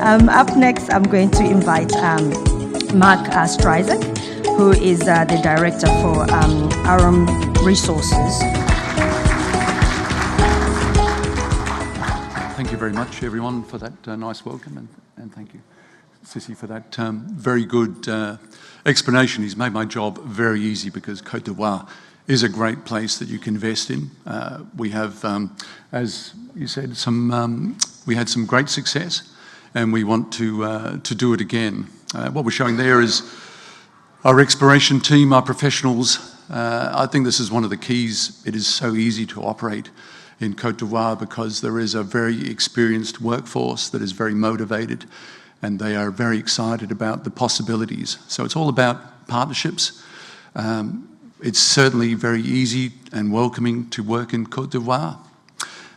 Up next, I'm going to invite Mark Strizek, who is the director for Aurum Resources. Thank you very much, everyone, for that nice welcome, and thank you, Sissy, for that very good explanation. He's made my job very easy because Cote d'Ivoire is a great place that you can invest in. We have, as you said, we had some great success, and we want to do it again. What we're showing there is our exploration team, our professionals. I think this is one of the keys. It is so easy to operate in Cote d'Ivoire because there is a very experienced workforce that is very motivated, and they are very excited about the possibilities. So it's all about partnerships. It's certainly very easy and welcoming to work in Cote d'Ivoire.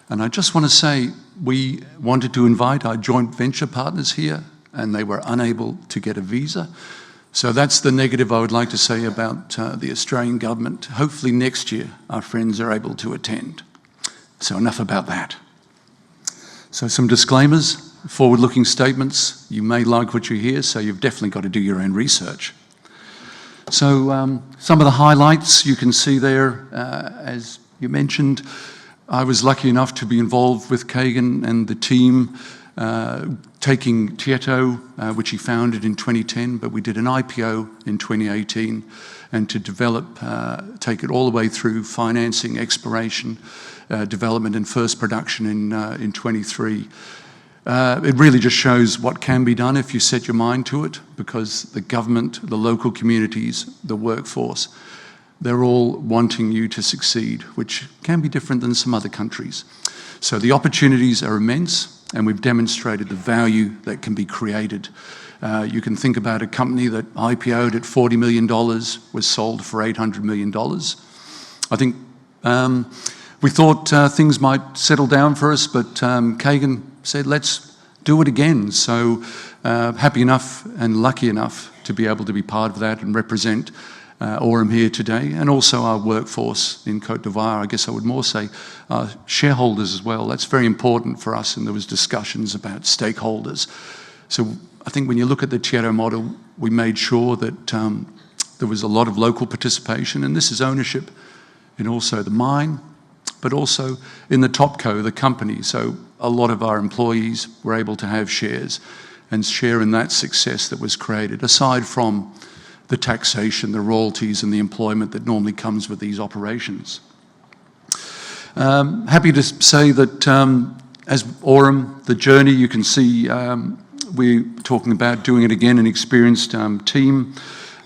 And I just want to say, we wanted to invite our joint venture partners here, and they were unable to get a visa. So that's the negative I would like to say about the Australian government. Hopefully next year our friends are able to attend. So enough about that. So some disclaimers, forward-looking statements. You may like what you hear, so you've definitely got to do your own research. So some of the highlights you can see there, as you mentioned, I was lucky enough to be involved with Kagan and the team taking Tietto, which he founded in 2010, but we did an IPO in 2018, and to develop, take it all the way through financing, exploration, development and first production in 23. It really just shows what can be done if you set your mind to it, because the government, the local communities, the workforce, they're all wanting you to succeed, which can be different than some other countries. So the opportunities are immense, and we've demonstrated the value that can be created. You can think about a company that IPO'd at $40 million, was sold for $800 million. I think we thought things might settle down for us, but Kagan said, let's do it again. So happy enough and lucky enough to be able to be part of that and represent Aurum here today, and also our workforce in Cote d'Ivoire. I guess I would more say shareholders as well. That's very important for us, and there was discussions about stakeholders. So I think when you look at the Tietto model, we made sure that there was a lot of local participation, and this is ownership in also the mine, but also in the topco, the company. So a lot of our employees were able to have shares and share in that success that was created, aside from the taxation, the royalties and the employment that normally comes with these operations. Happy to say that as Aurum, the journey, you can see we're talking about doing it again, an experienced team.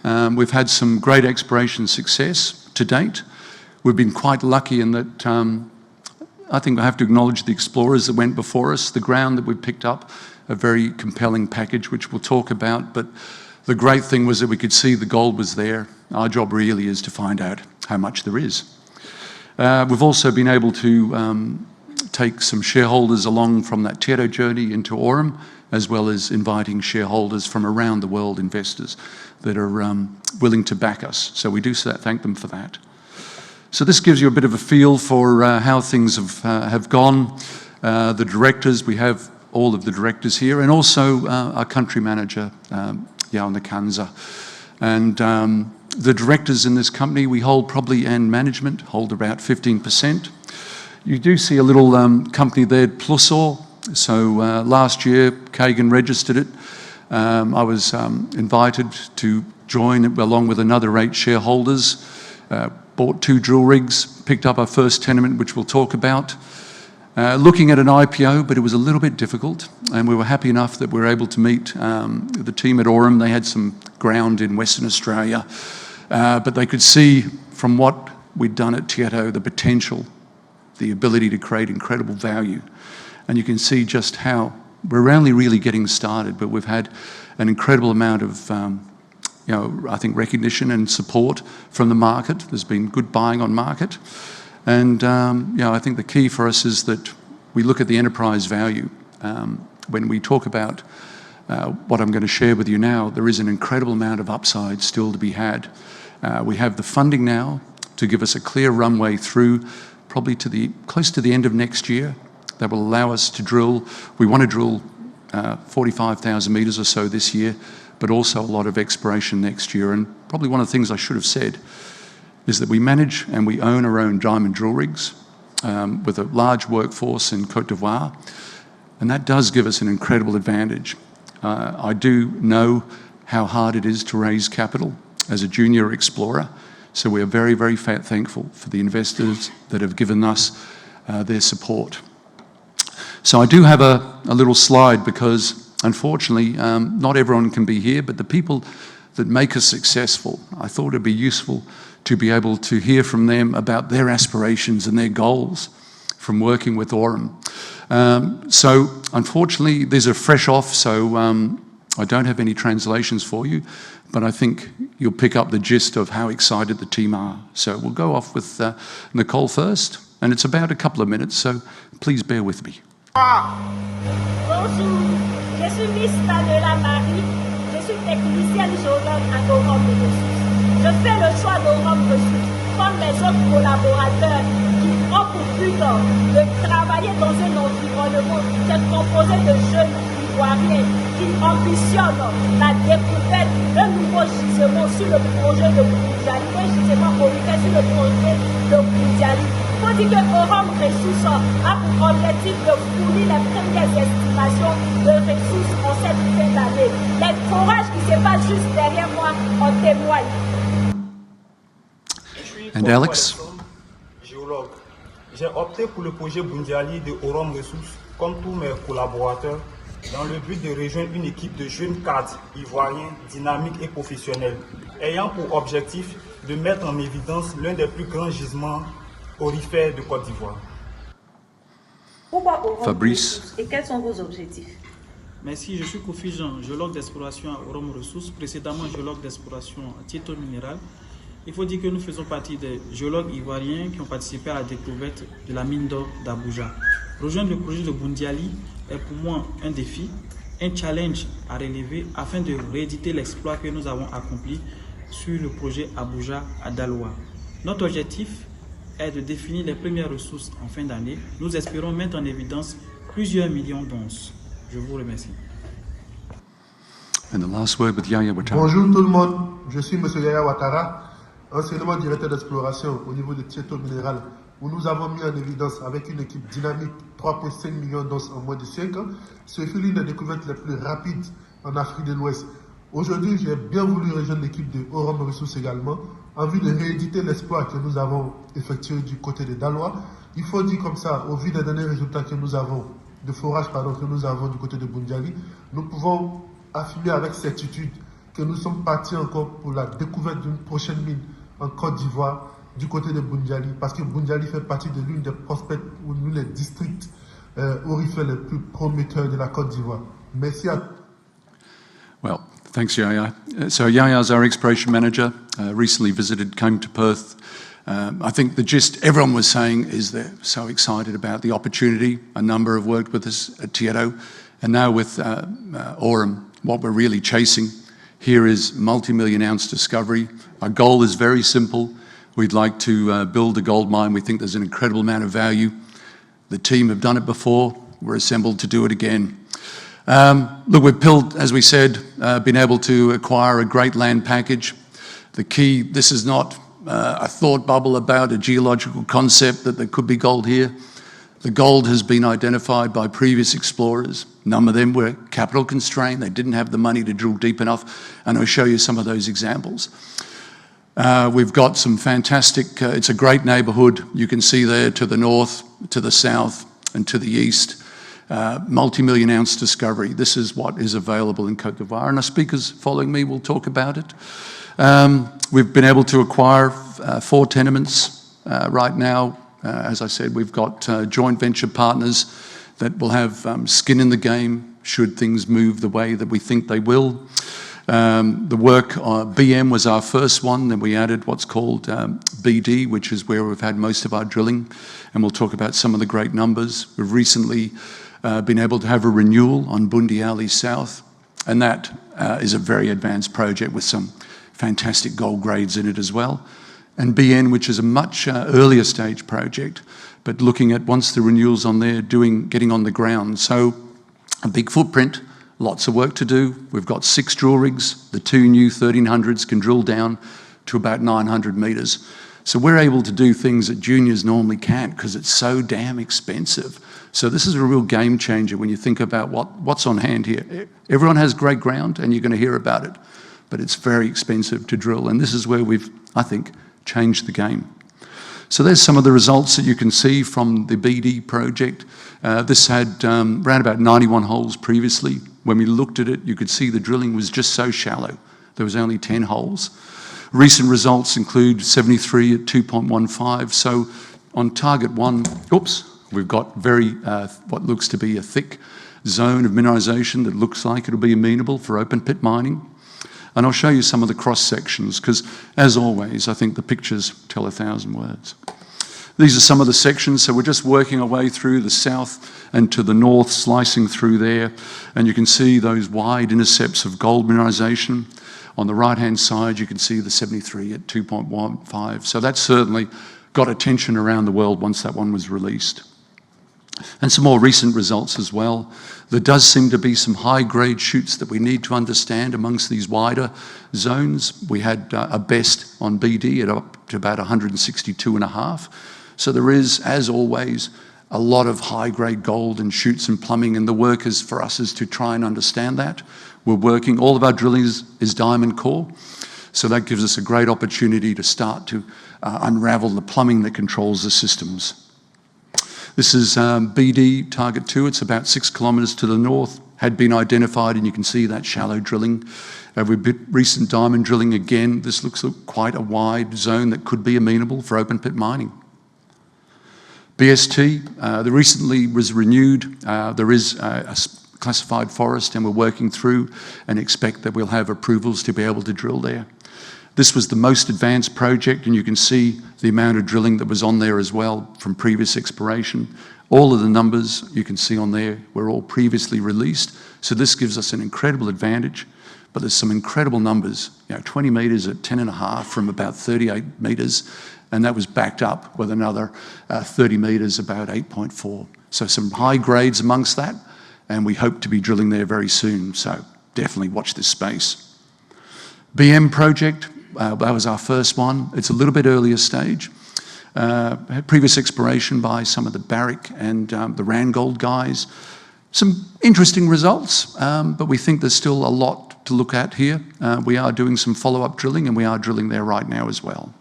We've had some great exploration success to date. We've been quite lucky in that I think I have to acknowledge the explorers that went before us. The ground that we picked up, a very compelling package, which we'll talk about. But the great thing was that we could see the gold was there. Our job really is to find out how much there is. We've also been able to take some shareholders along from that Tietto journey into Aurum, as well as inviting shareholders from around the world, investors that are willing to back us. So we do thank them for that. So this gives you a bit of a feel for how things have gone. The directors, we have all of the directors here, and also our country manager, Yao Nakanza. And the directors in this company, we hold probably, and management, hold about 15%. You do see a little company there, Plusor. So last year, Kagan registered it. I was invited to join along with another 8 shareholders. Bought 2 drill rigs, picked up our first tenement, which we'll talk about. Looking at an IPO, but it was a little bit difficult, and we were happy enough that we were able to meet the team at Aurum. They had some ground in Western Australia, but they could see from what we'd done at Tietto, the potential, the ability to create incredible value. And you can see just how we're only really getting started, but we've had an incredible amount of I think recognition and support from the market. There's been good buying on market. And I think the key for us is that we look at the enterprise value. When we talk about what I'm going to share with you now, there is an incredible amount of upside still to be had. We have the funding now to give us a clear runway through probably close to the end of next year that will allow us to drill. We want to drill 45,000 metres or so this year, but also a lot of exploration next year. And probably one of the things I should have said is that we manage and we own our own diamond drill rigs with a large workforce in Cote d'Ivoire, and that does give us an incredible advantage. I do know how hard it is to raise capital as a junior explorer, so we are very, very thankful for the investors that have given us their support. So I do have a little slide because, unfortunately, not everyone can be here, but the people that make us successful, I thought it'd be useful to be able to hear from them about their aspirations and their goals from working with Aurum. So, unfortunately, these are fresh off, so I don't have any translations for you, but I think you'll pick up the gist of how excited the team are. So we'll go off with Nicole first, and it's about a couple of minutes, so please bear with me. Bonjour, je suis Miss Daniela Marie, je suis technicienne géologue à Aurum Resources. Je fais le choix d'Aurum Resources comme mes autres collaborateurs qui ont pour but de travailler dans un environnement qui est composé de jeunes Ivoiriens qui ambitionnent la découverte d'un nouveau gisement sur le projet de Bundiali, un gisement orienté sur le projet de Bundiali. Il faut dire que Aurum Resources a pour objectif de fournir les premières estimations de ressources en cette fin d'année. Les forages qui se passent juste derrière moi en témoignent. And Alex? Géologue. J'ai opté pour le projet Bundiali de Aurum Resources, comme tous mes collaborateurs, dans le but de rejoindre une équipe de jeunes cadres ivoiriens dynamiques et professionnels, ayant pour objectif de mettre en évidence l'un des plus grands gisements aurifères de Côte d'Ivoire. Pourquoi Aurum Fabrice? Et quels sont vos objectifs? Merci, je suis Kofi Jean, géologue d'exploration à Aurum Resources, précédemment géologue d'exploration à Tietto Minerals. Il faut dire que nous faisons partie des géologues ivoiriens qui ont participé à la découverte de la mine d'or d'Abuja. Rejoindre le projet de Bundiali est pour moi un défi, un challenge à relever afin de rééditer l'exploit que nous avons accompli sur le projet Abuja à Daloa. Notre objectif est de définir les premières ressources en fin d'année. Nous espérons mettre en évidence plusieurs millions d'onces. Je vous remercie. And the last word with Yaya Ouattara. Bonjour tout le monde, je suis M. Yaya Ouattara, anciennement directeur d'exploration au niveau de Tietto Minerals, où nous avons mis en évidence avec une équipe dynamique 3,5 millions d'onces en moins de 5 ans. Ce fut l'une des découvertes les plus rapides en Afrique de l'Ouest. Aujourd'hui, j'ai bien voulu rejoindre l'équipe de Aurum Resources également, en vue de rééditer l'exploit que nous avons effectué du côté de Daloa. Il faut dire comme ça, au vu des derniers résultats que nous avons, de forage que nous avons du côté de Bundiali, nous pouvons affirmer avec certitude que nous sommes partis encore pour la découverte d'une prochaine mine en Côte d'Ivoire du côté de Bundiali, parce que Bundiali fait partie de l'une des prospects ou l'une des districts aurifères les plus prometteurs de la Côte d'Ivoire. Merci à Well, thanks, Yaya. So Yaya's our exploration manager, recently visited, came to Perth. I think the gist everyone was saying is they're so excited about the opportunity. A number have worked with us at Tietto, and now with Aurum, what we're really chasing here is multi-million ounce discovery. Our goal is very simple. We'd like to build a gold mine. We think there's an incredible amount of value. The team have done it before. We're assembled to do it again. Look, we've as we said, been able to acquire a great land package. The key, this is not a thought bubble about a geological concept that there could be gold here. The gold has been identified by previous explorers. None of them were capital constrained. They didn't have the money to drill deep enough, and I'll show you some of those examples. We've got some fantastic, it's a great neighbourhood. You can see there to the north, to the south, and to the east. Multi-million ounce discovery. This is what is available in Cote d'Ivoire, and our speakers following me will talk about it. We've been able to acquire 4 tenements right now. As I said, we've got joint venture partners that will have skin in the game should things move the way that we think they will. The work, BM was our first one, then we added what's called BD, which is where we've had most of our drilling, and we'll talk about some of the great numbers. We've recently been able to have a renewal on Bundiali South, and that is a very advanced project with some fantastic gold grades in it as well. And BN, which is a much earlier stage project, but looking at once the renewals on there, getting on the ground. So A big footprint, lots of work to do. We've got 6 drill rigs. The 2 new 1300s can drill down to about 900 metres. So we're able to do things that juniors normally can't because it's so damn expensive. So this is a real game changer when you think about what's on hand here. Everyone has great ground and you're going to hear about it, but it's very expensive to drill. And this is where we've, I think, changed the game. So there's some of the results that you can see from the BD project. This had around about 91 holes previously. When we looked at it, you could see the drilling was just so shallow. There was only 10 holes. Recent results include 73 at 2.15. So on target 1, we've got very, what looks to be a thick zone of mineralisation that looks like it'll be amenable for open pit mining. And I'll show you some of the cross sections because, as always, I think the pictures tell 1,000 words. These are some of the sections. So we're just working our way through the south and to the north, slicing through there. And you can see those wide intercepts of gold mineralisation. On the right-hand side, you can see the 73 at 2.15. So that certainly got attention around the world once that one was released. And some more recent results as well. There does seem to be some high-grade shoots that we need to understand amongst these wider zones. We had a best on BD at up to about 162.5. So there is, as always, a lot of high-grade gold and shoots and plumbing, and the work is for us is to try and understand that. We're working, all of our drilling is diamond core, so that gives us a great opportunity to start to unravel the plumbing that controls the systems. This is BD Target 2, it's about 6 kilometres to the north, had been identified, and you can see that shallow drilling. With recent diamond drilling again, this looks like quite a wide zone that could be amenable for open pit mining. BST, the recently was renewed. There is a classified forest and we're working through and expect that we'll have approvals to be able to drill there. This was the most advanced project and you can see the amount of drilling that was on there as well from previous exploration. All of the numbers you can see on there were all previously released. So this gives us an incredible advantage, but there's some incredible numbers, 20 metres at 10.5 from about 38 metres, and that was backed up with another 30 metres about 8.4. So some high grades amongst that, and we hope to be drilling there very soon, so definitely watch this space. BM project, that was our first one. It's a little bit earlier stage. Previous exploration by some of the Barrick and the Randgold guys. Some interesting results, but we think there's still a lot to look at here. We are doing some follow-up drilling and we are drilling there right now as well.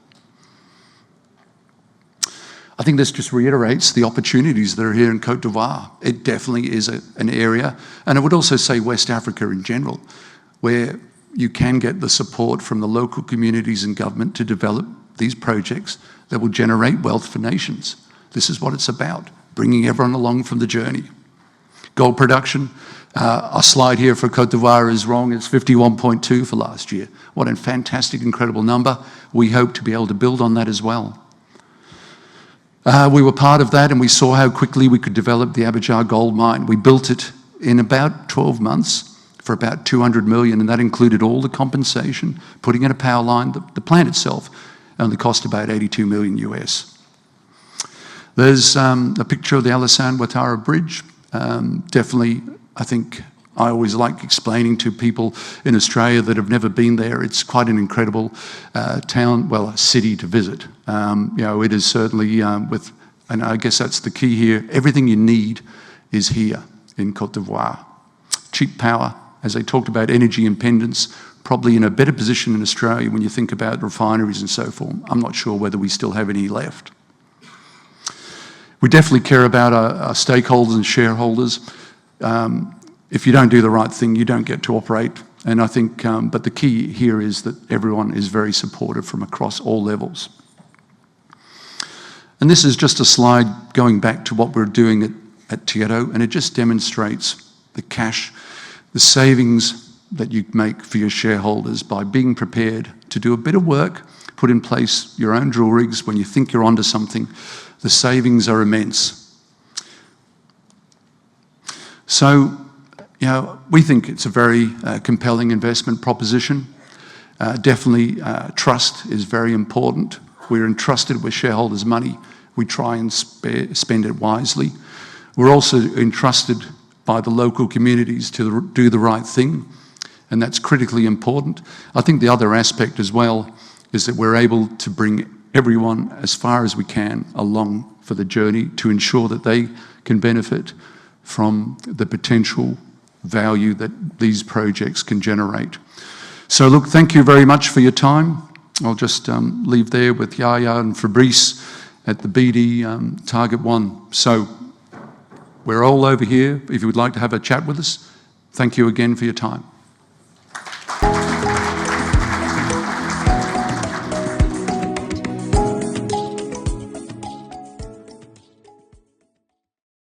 I think this just reiterates the opportunities that are here in Cote d'Ivoire. It definitely is an area, and I would also say West Africa in general, where you can get the support from the local communities and government to develop these projects that will generate wealth for nations. This is what it's about, bringing everyone along from the journey. Gold production, our slide here for Cote d'Ivoire is wrong. It's 51.2 for last year. What a fantastic, incredible number. We hope to be able to build on that as well. We were part of that and we saw how quickly we could develop the Abidjan gold mine. We built it in about 12 months for about 200 million, and that included all the compensation, putting in a power line. The plant itself only cost about 82 million US. There's a picture of the Alassane Ouattara Bridge. Definitely, I think I always like explaining to people in Australia that have never been there. It's quite an incredible town, well, a city to visit. It is certainly and I guess that's the key here. Everything you need is here in Cote d'Ivoire. Cheap power, as I talked about, energy independence, probably in a better position in Australia when you think about refineries and so forth. I'm not sure whether we still have any left. We definitely care about our stakeholders and shareholders. If you don't do the right thing, you don't get to operate. And I think, but the key here is that everyone is very supportive from across all levels. And this is just a slide going back to what we're doing at Tietto, and it just demonstrates the cash, the savings that you make for your shareholders by being prepared to do a bit of work, put in place your own drill rigs when you think you're onto something. The savings are immense. So, we think it's a very compelling investment proposition. Definitely trust is very important. We're entrusted with shareholders' money. We try and spend it wisely. We're also entrusted by the local communities to do the right thing, and that's critically important. I think the other aspect as well is that we're able to bring everyone as far as we can along for the journey to ensure that they can benefit from the potential value that these projects can generate. So look, thank you very much for your time. I'll just leave there with Yaya and Fabrice at the BD Target 1. So we're all over here if you would like to have a chat with us. Thank you again for your time.